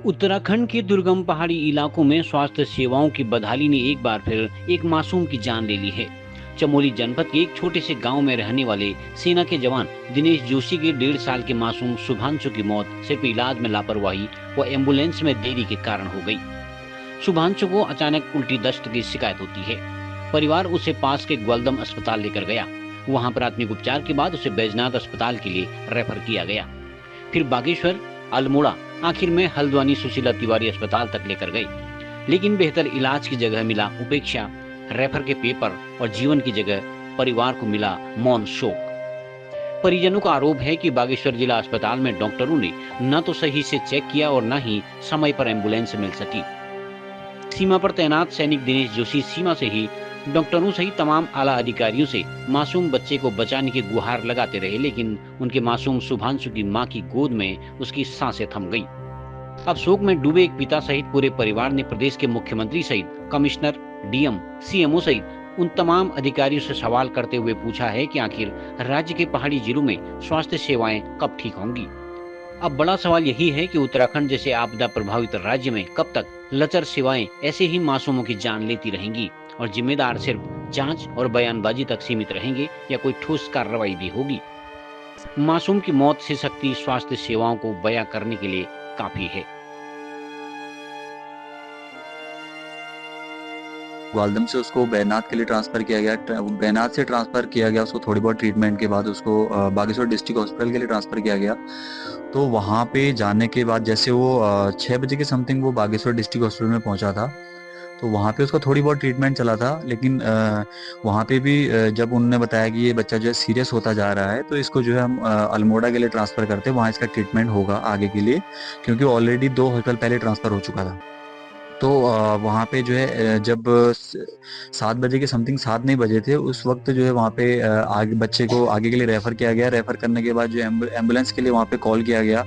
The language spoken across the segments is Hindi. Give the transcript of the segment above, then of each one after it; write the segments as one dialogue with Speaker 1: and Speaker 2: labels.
Speaker 1: उत्तराखंड के दुर्गम पहाड़ी इलाकों में स्वास्थ्य सेवाओं की बदहाली ने एक बार फिर एक मासूम की जान ले ली है। चमोली जनपद के एक छोटे से गांव में रहने वाले सेना के जवान दिनेश जोशी के 1.5 साल के मासूम शुभांशु की मौत सिर्फ इलाज में लापरवाही व एम्बुलेंस में देरी के कारण हो गई। शुभांशु को अचानक उल्टी दस्त की शिकायत होती है। परिवार उसे पास के ग्वालदम अस्पताल लेकर गया। वहां प्राथमिक उपचार के बाद उसे बैजनाथ अस्पताल के लिए रेफर किया गया। फिर बागेश्वर, अल्मोड़ा, आखिर में हल्द्वानी सुशीला तिवारी अस्पताल तक लेकर गए, लेकिन बेहतर इलाज की जगह मिला उपेक्षा, रेफर के पेपर और जीवन की जगह परिवार को मिला मौन शोक। परिजनों का आरोप है कि बागेश्वर जिला अस्पताल में डॉक्टरों ने न तो सही से चेक किया और न ही समय पर एम्बुलेंस मिल सकी। सीमा पर तैनात सैनिक दिनेश जोशी सीमा से ही डॉक्टरों सहित तमाम आला अधिकारियों से मासूम बच्चे को बचाने की गुहार लगाते रहे, लेकिन उनके मासूम शुभांशु की मां की गोद में उसकी सांसें थम गई। अब शोक में डूबे एक पिता सहित पूरे परिवार ने प्रदेश के मुख्यमंत्री सहित कमिश्नर, डीएम, सीएमओ सहित उन तमाम अधिकारियों से सवाल करते हुए पूछा है कि आखिर राज्य के पहाड़ी जिलों में स्वास्थ्य सेवाएं कब ठीक होंगी। अब बड़ा सवाल यही है कि उत्तराखंड जैसे आपदा प्रभावित राज्य में कब तक लचर सेवाएं ऐसे ही मासूमों की जान लेती रहेंगी और जिम्मेदार सिर्फ जांच और बयानबाजी तक सीमित रहेंगे या कोई ठोस कार्रवाई भी होगी। मासूम की मौत से शक्ति स्वास्थ्य सेवाओं को बयां करने के लिए काफी है।
Speaker 2: ग्वालदम से उसको बैजनाथ के लिए ट्रांसफर किया गया। बैजनाथ से ट्रांसफर किया गया उसको थोड़ी बहुत ट्रीटमेंट के बाद उसको बागेश्वर डिस्ट्रिक्ट हॉस्पिटल के लिए ट्रांसफर किया गया। तो वहाँ पे जाने के बाद जैसे वो 6 बजे के समथिंग वो बागेश्वर डिस्ट्रिक्ट हॉस्पिटल में पहुंचा था। तो वहाँ पे उसका थोड़ी बहुत ट्रीटमेंट चला था, लेकिन वहाँ पे भी जब उन्होंने बताया कि ये बच्चा जो है सीरियस होता जा रहा है तो इसको जो है हम अल्मोड़ा के लिए ट्रांसफ़र करते हैं, वहाँ इसका ट्रीटमेंट होगा आगे के लिए, क्योंकि ऑलरेडी 2 हॉस्पिटल पहले ट्रांसफ़र हो चुका था। तो वहाँ पे जो है जब 7 बजे के समथिंग 7 नहीं बजे थे उस वक्त जो है वहाँ पे आगे बच्चे को आगे के लिए रेफ़र किया गया। रेफ़र करने के बाद जो एम्बुलेंस के लिए वहाँ पे कॉल किया गया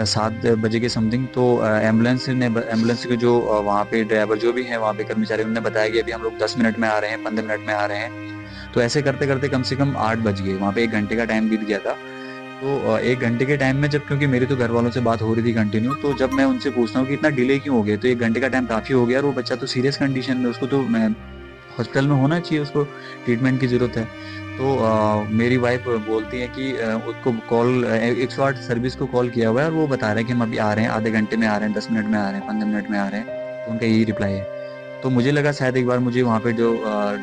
Speaker 2: 7 बजे के समथिंग। तो एम्बुलेंस के जो वहाँ पे ड्राइवर जो भी हैं वहाँ पे कर्मचारी, उन्होंने बताया कि अभी हम लोग 10 मिनट में आ रहे हैं, 15 मिनट में आ रहे हैं। तो ऐसे करते करते कम से कम 8 बज गए। वहाँ पे 1 घंटे का टाइम बीत गया था। तो 1 घंटे के टाइम में जब, क्योंकि मेरी तो घर वालों से बात हो रही थी कंटिन्यू, तो जब मैं उनसे पूछता हूँ कि इतना डिले क्यों हो गया, तो 1 घंटे का टाइम काफ़ी हो गया और वो बच्चा तो सीरियस कंडीशन में, उसको तो मैं हॉस्पिटल में होना चाहिए, उसको ट्रीटमेंट की ज़रूरत है। तो मेरी वाइफ बोलती है कि उसको कॉल 108 सर्विस को कॉल किया हुआ है और वो बता रहे हैं कि हम अभी आ रहे हैं, आधे घंटे में आ रहे हैं, 10 मिनट में आ रहे हैं, 15 मिनट में आ रहे हैं। तो उनका यही रिप्लाई है। तो मुझे लगा शायद एक बार मुझे वहाँ पे जो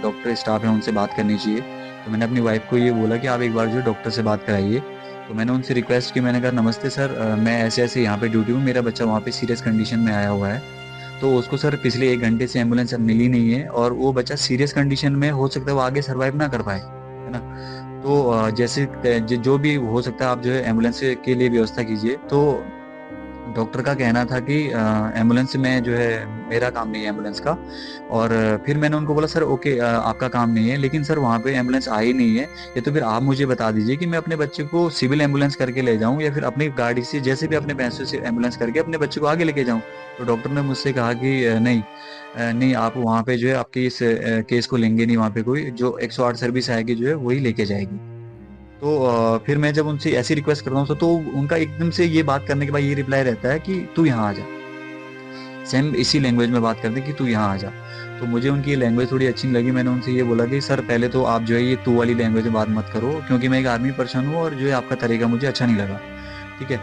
Speaker 2: डॉक्टर स्टाफ है उनसे बात करनी चाहिए। तो मैंने अपनी वाइफ को ये बोला कि आप एक बार जो डॉक्टर से बात कराइए। तो मैंने उनसे रिक्वेस्ट की, मैंने कहा नमस्ते सर, मैं ऐसे ऐसे यहाँ पे ड्यूटी हूँ, मेरा बच्चा वहाँ पे सीरियस कंडीशन में आया हुआ है। तो उसको सर पिछले 1 घंटे से एम्बुलेंस अब मिली नहीं है और वो बच्चा सीरियस कंडीशन में, हो सकता है वो आगे सर्वाइव ना कर पाए, है ना। तो जैसे जो भी हो सकता है आप जो है एम्बुलेंस के लिए व्यवस्था कीजिए। तो डॉक्टर का कहना था कि एम्बुलेंस में जो है मेरा काम नहीं है एम्बुलेंस का। और फिर मैंने उनको बोला सर ओके, आपका काम नहीं है, लेकिन सर वहाँ पे एम्बुलेंस आई नहीं है, ये तो फिर आप मुझे बता दीजिए कि मैं अपने बच्चे को सिविल एम्बुलेंस करके ले जाऊँ या फिर अपनी गाड़ी से जैसे भी अपने पैसों से एम्बुलेंस करके अपने बच्चे को आगे लेके जाऊँ। तो डॉक्टर ने मुझसे कहा कि नहीं, नहीं आप वहाँ पे जो है आपकी इस केस को लेंगे नहीं, वहाँ पे कोई जो 108 सर्विस आएगी जो है वही लेके जाएगी। तो फिर मैं जब उनसे ऐसी रिक्वेस्ट करता हूँ तो उनका एकदम से ये बात करने के बाद ये रिप्लाई रहता है कि तू यहाँ आ जा। सेम इसी लैंग्वेज में बात करते कि तू यहाँ आ जा। तो मुझे उनकी ये लैंग्वेज थोड़ी अच्छी नहीं लगी। मैंने उनसे ये बोला कि सर पहले तो आप जो है ये तू वाली लैंग्वेज में बात मत करो, क्योंकि मैं एक आर्मी पर्सन हूँ और जो है आपका तरीका मुझे अच्छा नहीं लगा, ठीक है।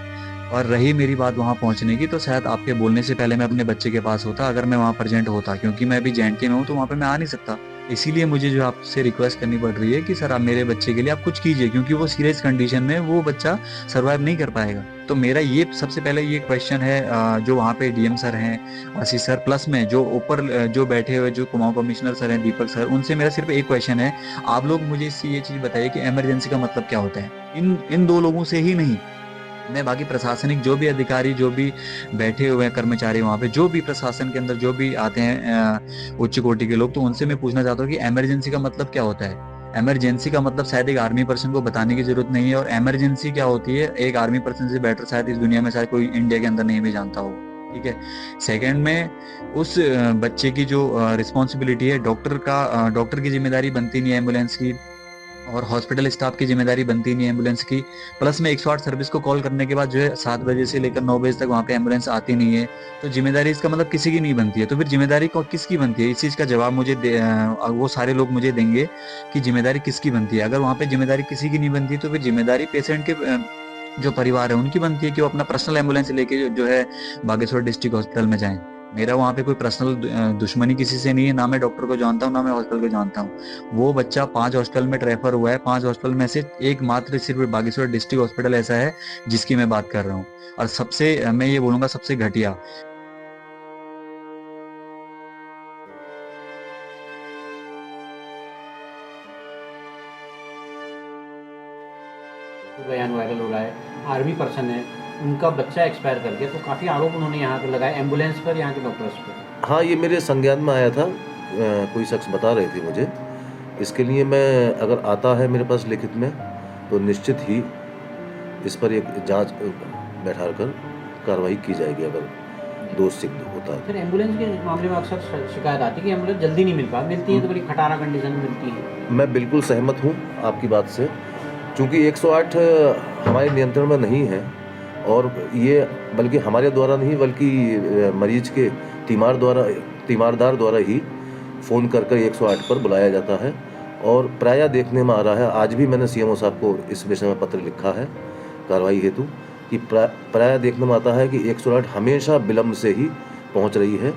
Speaker 2: और रही मेरी बात वहाँ पहुँचने की, तो शायद आपके बोलने से पहले मैं अपने बच्चे के पास होता, अगर मैं वहाँ प्रेजेंट होता, क्योंकि मैं अभी JNK में हूँ तो वहाँ पे मैं आ नहीं सकता। इसीलिए मुझे जो आपसे रिक्वेस्ट करनी पड़ रही है कि सर आप मेरे बच्चे के लिए आप कुछ कीजिए, क्योंकि वो सीरियस कंडीशन में, वो बच्चा सर्वाइव नहीं कर पाएगा। तो मेरा ये सबसे पहले ये क्वेश्चन है जो वहाँ पे डीएम सर हैं, आशीष सर, प्लस में जो ऊपर जो बैठे हुए जो कुमाऊं कमिश्नर सर हैं, दीपक सर, उनसे मेरा सिर्फ एक क्वेश्चन है। आप लोग मुझे इससे ये चीज़ बताइए कि इमरजेंसी का मतलब क्या होता है। इन 2 लोगों से ही नहीं, मैं बाकी प्रशासनिक जो भी अधिकारी, जो भी बैठे हुए हैं कर्मचारी वहाँ पे, जो भी प्रशासन के अंदर जो भी आते हैं उच्च कोटि के लोग, तो उनसे मैं पूछना चाहता हूँ कि इमरजेंसी का मतलब क्या होता है। इमरजेंसी का मतलब शायद एक आर्मी पर्सन को बताने की जरूरत नहीं है, और इमरजेंसी क्या होती है एक आर्मी पर्सन से बेटर शायद इस दुनिया में शायद कोई इंडिया के अंदर नहीं भी जानता हो, ठीक है। सेकंड में उस बच्चे की जो रिस्पॉन्सिबिलिटी है, डॉक्टर की जिम्मेदारी बनती नहीं है एम्बुलेंस की, और हॉस्पिटल स्टाफ की जिम्मेदारी बनती नहीं है एम्बुलेंस की। प्लस में 108 सर्विस को कॉल करने के बाद जो है 7 बजे से लेकर 9 बजे तक वहाँ पे एम्बुलेंस आती नहीं है। तो जिम्मेदारी इसका मतलब किसी की नहीं बनती है। तो फिर जिम्मेदारी किसकी बनती है, इस चीज़ का जवाब वो सारे लोग मुझे देंगे कि जिम्मेदारी किसकी बनती है। अगर वहाँ पे जिम्मेदारी किसी की नहीं बनती तो फिर जिम्मेदारी पेशेंट के जो परिवार है उनकी बनती है कि वो अपना पर्सनल एम्बुलेंस लेके जो है बागेश्वर डिस्ट्रिक्ट हॉस्पिटल में जाएं। मेरा वहाँ पे कोई पर्सनल दुश्मनी किसी से नहीं है, ना मैं डॉक्टर को जानता हूँ ना मैं हॉस्पिटल को जानता हूँ। वो बच्चा 5 हॉस्पिटल में रेफर हुआ है, 5 हॉस्पिटल में से एकमात्र सिर्फ बागेश्वर डिस्ट्रिक्ट हॉस्पिटल ऐसा है जिसकी मैं बात कर रहा हूँ। और सबसे मैं ये बोलूंगा सबसे घटिया।
Speaker 1: बयान वायरल हो रहा है, आर्मी पर्सन है, उनका बच्चा एक्सपायर कर गया, तो काफ़ी आरोप उन्होंने यहाँ पर लगाए एम्बुलेंस पर, यहाँ के डॉक्टर्स पर।
Speaker 3: हाँ, ये मेरे संज्ञान में आया था, कोई शख्स बता रहे थे मुझे। इसके लिए मैं, अगर आता है मेरे पास लिखित में, तो निश्चित ही इस पर एक जांच बैठा कर कार्रवाई की जाएगी अगर दोष सिद्ध होता है।
Speaker 1: फिर एम्बुलेंस के मामले में अक्सर शिकायत आती है कि एम्बुलेंस जल्दी नहीं मिलती है तो बड़ी खटारा कंडीशन में मिलती है।
Speaker 3: मैं बिल्कुल सहमत हूँ आपकी बात से, क्योंकि 108 हमारे नियंत्रण में नहीं है, और ये बल्कि हमारे द्वारा नहीं बल्कि मरीज के तीमारदार द्वारा ही फ़ोन कर 108 पर बुलाया जाता है। और प्रायः देखने में आ रहा है, आज भी मैंने सीएमओ साहब को इस विषय में पत्र लिखा है कार्रवाई हेतु, कि प्रायः देखने में आता है कि 108 हमेशा विलम्ब से ही पहुंच रही है,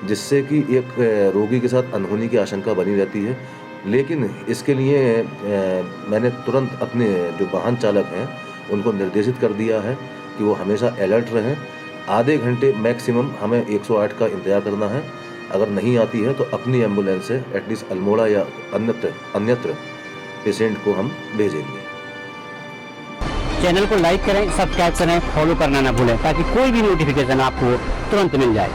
Speaker 3: जिससे कि एक रोगी के साथ अनहोनी की आशंका बनी रहती है। लेकिन इसके लिए मैंने तुरंत अपने जो वाहन चालक हैं उनको निर्देशित कर दिया है कि वो हमेशा अलर्ट रहें। आधे घंटे मैक्सिमम हमें 108 का इंतजार करना है। अगर नहीं आती है तो अपनी एम्बुलेंस से एटलीस्ट अल्मोड़ा या अन्यत्र पेशेंट को हम भेजेंगे।
Speaker 1: चैनल को लाइक करें, सब्सक्राइब करें, फॉलो करना ना भूलें ताकि कोई भी नोटिफिकेशन आपको तुरंत मिल जाए।